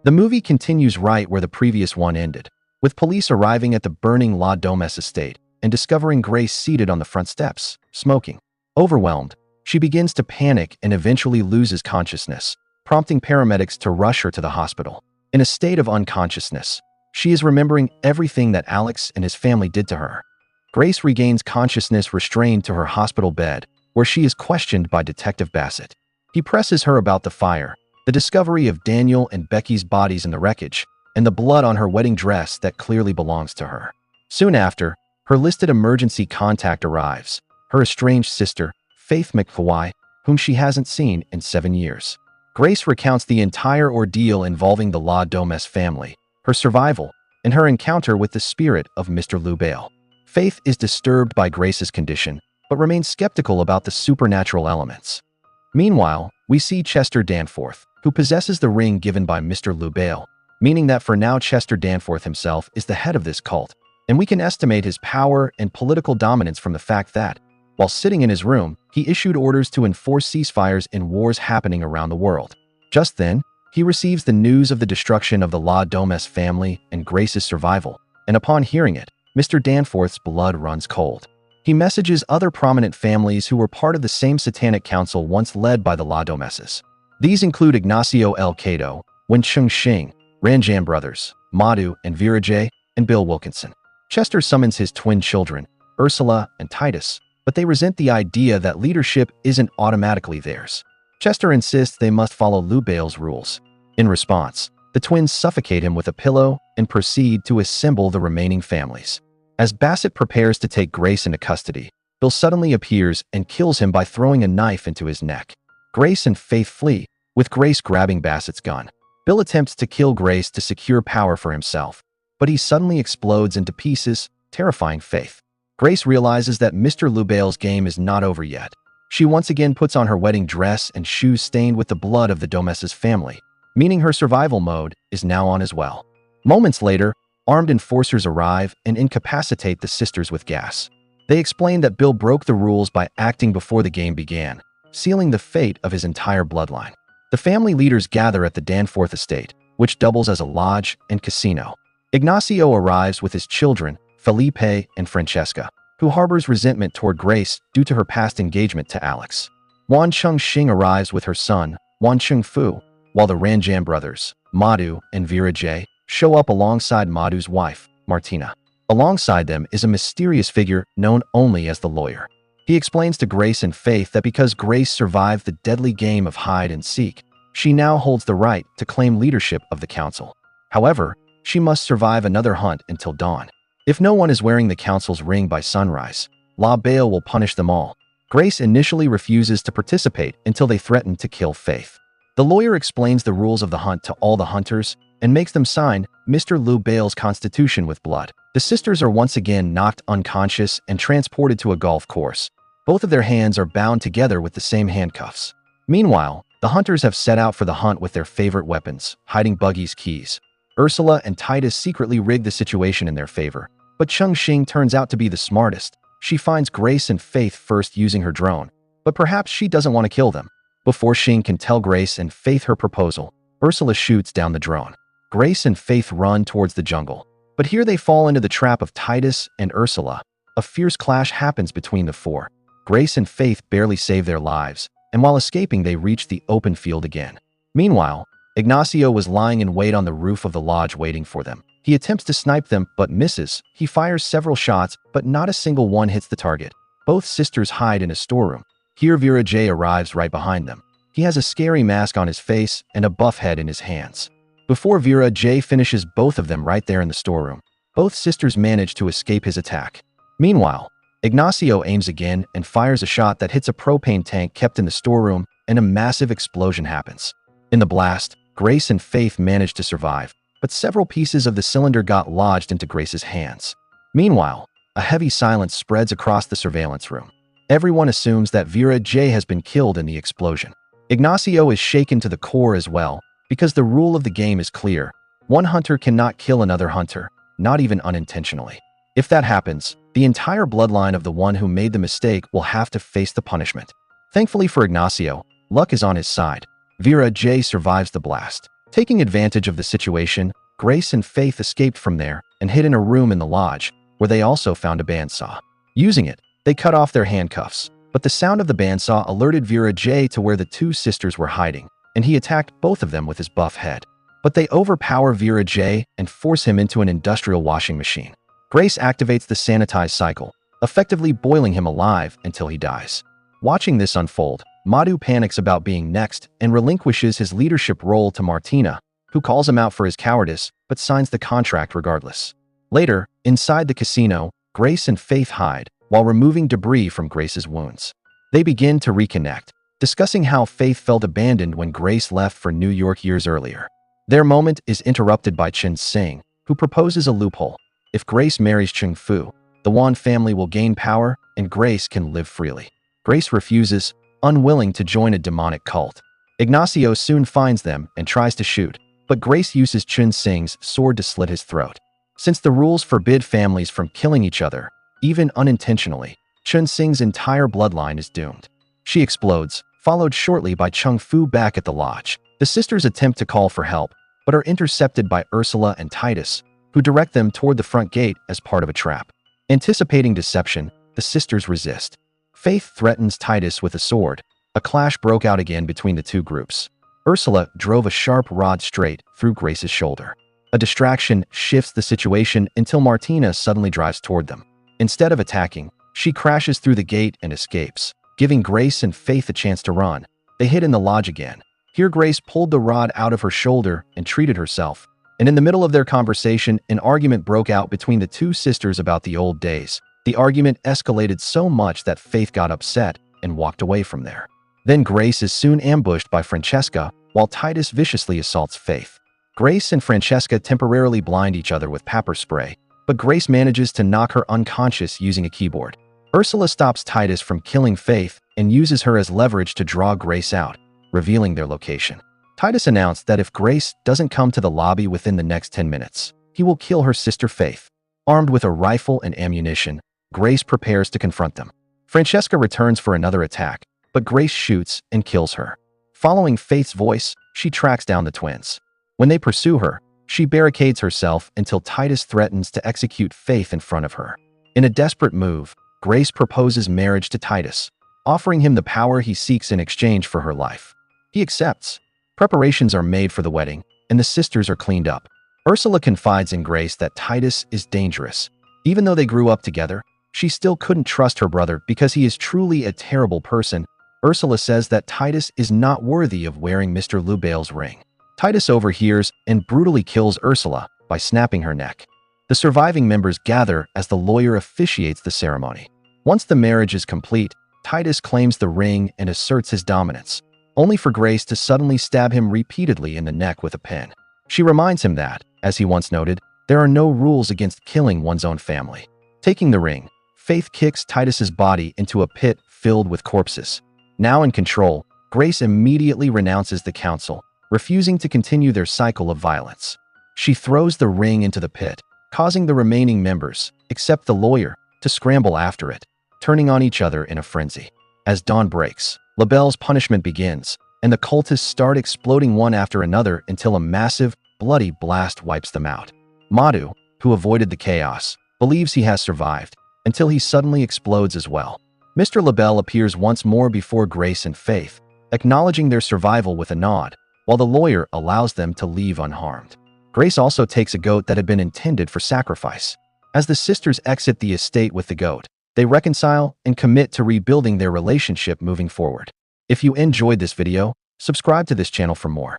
The movie continues right where the previous one ended, with police arriving at the burning La Domas estate and discovering Grace seated on the front steps, smoking. Overwhelmed, she begins to panic and eventually loses consciousness, prompting paramedics to rush her to the hospital. In a state of unconsciousness, she is remembering everything that Alex and his family did to her. Grace regains consciousness restrained to her hospital bed, where she is questioned by Detective Bassett. He presses her about the fire, the discovery of Daniel and Becky's bodies in the wreckage, and the blood on her wedding dress that clearly belongs to her. Soon after, her listed emergency contact arrives, her estranged sister, Faith McFly, whom she hasn't seen in 7 years. Grace recounts the entire ordeal involving the La Domas family, her survival, and her encounter with the spirit of Mr. Lubale. Faith is disturbed by Grace's condition, but remains skeptical about the supernatural elements. Meanwhile, we see Chester Danforth, who possesses the ring given by Mr. Lubale, meaning that for now Chester Danforth himself is the head of this cult, and we can estimate his power and political dominance from the fact that, while sitting in his room, he issued orders to enforce ceasefires in wars happening around the world. Just then, he receives the news of the destruction of the La Domas family and Grace's survival, and upon hearing it, Mr. Danforth's blood runs cold. He messages other prominent families who were part of the same satanic council once led by the La Domases. These include Ignacio L. Cato, Wen Chung Xing, Ranjan brothers, Madhu and Vera J., and Bill Wilkinson. Chester summons his twin children, Ursula and Titus, but they resent the idea that leadership isn't automatically theirs. Chester insists they must follow Lubale's rules. In response, the twins suffocate him with a pillow and proceed to assemble the remaining families. As Bassett prepares to take Grace into custody, Bill suddenly appears and kills him by throwing a knife into his neck. Grace and Faith flee, with Grace grabbing Bassett's gun. Bill attempts to kill Grace to secure power for himself, but he suddenly explodes into pieces, terrifying Faith. Grace realizes that Mr. Lubale's game is not over yet. She once again puts on her wedding dress and shoes stained with the blood of the Domas' family, meaning her survival mode is now on as well. Moments later, armed enforcers arrive and incapacitate the sisters with gas. They explain that Bill broke the rules by acting before the game began, sealing the fate of his entire bloodline. The family leaders gather at the Danforth estate, which doubles as a lodge and casino. Ignacio arrives with his children, Felipe and Francesca, who harbors resentment toward Grace due to her past engagement to Alex. Wan Chung Xing arrives with her son, Wan Chung Fu, while the Ranjan brothers, Madhu and Vera J., show up alongside Madhu's wife, Martina. Alongside them is a mysterious figure known only as the lawyer. He explains to Grace and Faith that because Grace survived the deadly game of hide and seek, she now holds the right to claim leadership of the council. However, she must survive another hunt until dawn. If no one is wearing the council's ring by sunrise, La Bale will punish them all. Grace initially refuses to participate until they threaten to kill Faith. The lawyer explains the rules of the hunt to all the hunters and makes them sign Mr. Lubale's constitution with blood. The sisters are once again knocked unconscious and transported to a golf course. Both of their hands are bound together with the same handcuffs. Meanwhile, the hunters have set out for the hunt with their favorite weapons, hiding Buggy's keys. Ursula and Titus secretly rig the situation in their favor, but Chung Xing turns out to be the smartest. She finds Grace and Faith first using her drone, but perhaps she doesn't want to kill them. Before Xing can tell Grace and Faith her proposal, Ursula shoots down the drone. Grace and Faith run towards the jungle, but here they fall into the trap of Titus and Ursula. A fierce clash happens between the four. Grace and Faith barely save their lives, and while escaping they reach the open field again. Meanwhile, Ignacio was lying in wait on the roof of the lodge waiting for them. He attempts to snipe them, but misses. He fires several shots, but not a single one hits the target. Both sisters hide in a storeroom. Here Vera J arrives right behind them. He has a scary mask on his face and a buff head in his hands. Before Vera J finishes both of them right there in the storeroom, both sisters manage to escape his attack. Meanwhile, Ignacio aims again and fires a shot that hits a propane tank kept in the storeroom, and a massive explosion happens. In the blast, Grace and Faith manage to survive, but several pieces of the cylinder got lodged into Grace's hands. Meanwhile, a heavy silence spreads across the surveillance room. Everyone assumes that Vera J has been killed in the explosion. Ignacio is shaken to the core as well, because the rule of the game is clear. One hunter cannot kill another hunter, not even unintentionally. If that happens, the entire bloodline of the one who made the mistake will have to face the punishment. Thankfully for Ignacio, luck is on his side. Vera J survives the blast. Taking advantage of the situation, Grace and Faith escaped from there and hid in a room in the lodge, where they also found a bandsaw. Using it, they cut off their handcuffs, but the sound of the bandsaw alerted Vera J to where the two sisters were hiding, and he attacked both of them with his buff head. But they overpower Vera J and force him into an industrial washing machine. Grace activates the sanitize cycle, effectively boiling him alive until he dies. Watching this unfold, Madhu panics about being next and relinquishes his leadership role to Martina, who calls him out for his cowardice but signs the contract regardless. Later, inside the casino, Grace and Faith hide while removing debris from Grace's wounds. They begin to reconnect, discussing how Faith felt abandoned when Grace left for New York years earlier. Their moment is interrupted by Chen Sing, who proposes a loophole. If Grace marries Chung Fu, the Wan family will gain power and Grace can live freely. Grace refuses, unwilling to join a demonic cult. Ignacio soon finds them and tries to shoot, but Grace uses Chen Sing's sword to slit his throat. Since the rules forbid families from killing each other, even unintentionally, Chen Sing's entire bloodline is doomed. She explodes, followed shortly by Chung Fu back at the lodge. The sisters attempt to call for help, but are intercepted by Ursula and Titus, who direct them toward the front gate as part of a trap. Anticipating deception, the sisters resist. Faith threatens Titus with a sword. A clash broke out again between the two groups. Ursula drove a sharp rod straight through Grace's shoulder. A distraction shifts the situation until Martina suddenly drives toward them. Instead of attacking, she crashes through the gate and escapes, giving Grace and Faith a chance to run. They hid in the lodge again. Here Grace pulled the rod out of her shoulder and treated herself. And in the middle of their conversation, an argument broke out between the two sisters about the old days. The argument escalated so much that Faith got upset and walked away from there. Then Grace is soon ambushed by Francesca, while Titus viciously assaults Faith. Grace and Francesca temporarily blind each other with pepper spray, but Grace manages to knock her unconscious using a keyboard. Ursula stops Titus from killing Faith and uses her as leverage to draw Grace out, revealing their location. Titus announced that if Grace doesn't come to the lobby within the next 10 minutes, he will kill her sister Faith. Armed with a rifle and ammunition, Grace prepares to confront them. Francesca returns for another attack, but Grace shoots and kills her. Following Faith's voice, she tracks down the twins. When they pursue her, she barricades herself until Titus threatens to execute Faith in front of her. In a desperate move, Grace proposes marriage to Titus, offering him the power he seeks in exchange for her life. He accepts. Preparations are made for the wedding, and the sisters are cleaned up. Ursula confides in Grace that Titus is dangerous. Even though they grew up together, she still couldn't trust her brother because he is truly a terrible person. Ursula says that Titus is not worthy of wearing Mr. Lubale's ring. Titus overhears and brutally kills Ursula by snapping her neck. The surviving members gather as the lawyer officiates the ceremony. Once the marriage is complete, Titus claims the ring and asserts his dominance, only for Grace to suddenly stab him repeatedly in the neck with a pin. She reminds him that, as he once noted, there are no rules against killing one's own family. Taking the ring, Faith kicks Titus's body into a pit filled with corpses. Now in control, Grace immediately renounces the council, refusing to continue their cycle of violence. She throws the ring into the pit, causing the remaining members, except the lawyer, to scramble after it, turning on each other in a frenzy. As dawn breaks, Labelle's punishment begins, and the cultists start exploding one after another until a massive, bloody blast wipes them out. Madhu, who avoided the chaos, believes he has survived, until he suddenly explodes as well. Mr. Labelle appears once more before Grace and Faith, acknowledging their survival with a nod, while the lawyer allows them to leave unharmed. Grace also takes a goat that had been intended for sacrifice. As the sisters exit the estate with the goat, they reconcile and commit to rebuilding their relationship moving forward. If you enjoyed this video, subscribe to this channel for more.